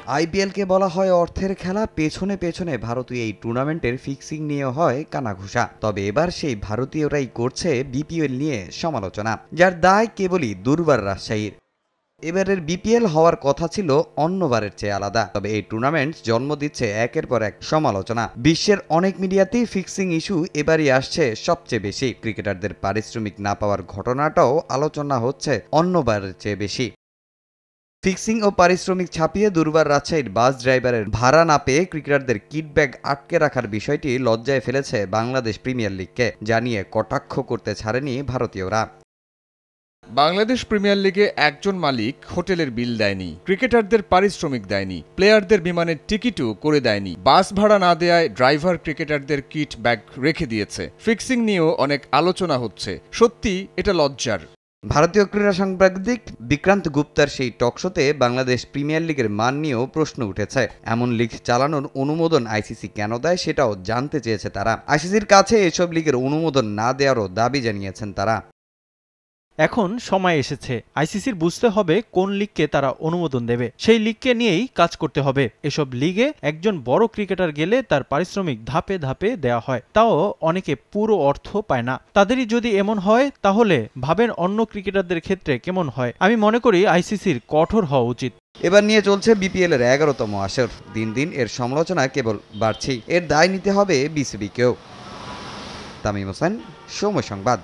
আইপিএলকে বলা হয় অর্থের খেলা, পেছনে পেছনে ভারতীয় এই টুর্নামেন্টের ফিক্সিং নিয়ে হয় কানাঘুষা। তবে এবার সেই ভারতীয়রাই করছে বিপিএল নিয়ে সমালোচনা, যার দায় কেবলই দুর্বার রাজশাহীর। এবারের বিপিএল হওয়ার কথা ছিল অন্যবারের চেয়ে আলাদা, তবে এই টুর্নামেন্ট জন্ম দিচ্ছে একের পর এক সমালোচনা। বিশ্বের অনেক মিডিয়াতেই ফিক্সিং ইস্যু এবারই আসছে সবচেয়ে বেশি। ক্রিকেটারদের পারিশ্রমিক না পাওয়ার ঘটনাটাও আলোচনা হচ্ছে অন্যবারের চেয়ে বেশি। ফিক্সিং ও পারিশ্রমিক ছাপিয়ে দুর্বার রাজশাহীর বাস ড্রাইভারের ভাড়া না পেয়ে ক্রিকেটারদের কিটব্যাগ আটকে রাখার বিষয়টি লজ্জায় ফেলেছে বাংলাদেশ প্রিমিয়ার লিগকে, জানিয়ে কটাক্ষ করতে ছাড়েনি ভারতীয়রা। বাংলাদেশ প্রিমিয়ার লিগে একজন মালিক হোটেলের বিল দেয়নি, ক্রিকেটারদের পারিশ্রমিক দেয়নি, প্লেয়ারদের বিমানের টিকিটও করে দেয়নি, বাস ভাড়া না দেয়ায় ড্রাইভার ক্রিকেটারদের কিট ব্যাগ রেখে দিয়েছে। ফিক্সিং নিয়েও অনেক আলোচনা হচ্ছে। সত্যি এটা লজ্জার। ভারতীয় ক্রীড়া সাংবাদিক বিক্রান্ত গুপ্তার সেই টকশোতে বাংলাদেশ প্রিমিয়ার লিগের মান নিয়েও প্রশ্ন উঠেছে। এমন লিগ চালানোর অনুমোদন আইসিসি কেন দেয় সেটাও জানতে চেয়েছে তারা। আইসিসির কাছে এসব লিগের অনুমোদন না দেওয়ারও দাবি জানিয়েছেন তারা। এখন সময় এসেছে আইসিসির বুঝতে হবে কোন লিগকে তারা অনুমোদন দেবে, সেই লিগকে নিয়েই কাজ করতে হবে। এসব লিগে একজন বড় ক্রিকেটার গেলে তার পারিশ্রমিক ধাপে ধাপে দেওয়া হয়, তাও অনেকে পুরো অর্থ পায় না। তাদেরই যদি এমন হয় তাহলে ভাবেন অন্য ক্রিকেটারদের ক্ষেত্রে কেমন হয়। আমি মনে করি আইসিসির কঠোর হওয়া উচিত। এবার নিয়ে চলছে বিপিএল এর 11তম আসর। দিন দিন এর সমালোচনা কেবল বাড়ছে। এর দায় নিতে হবে বিসিবিকেও। তামিম হোসেন, সময় সংবাদ।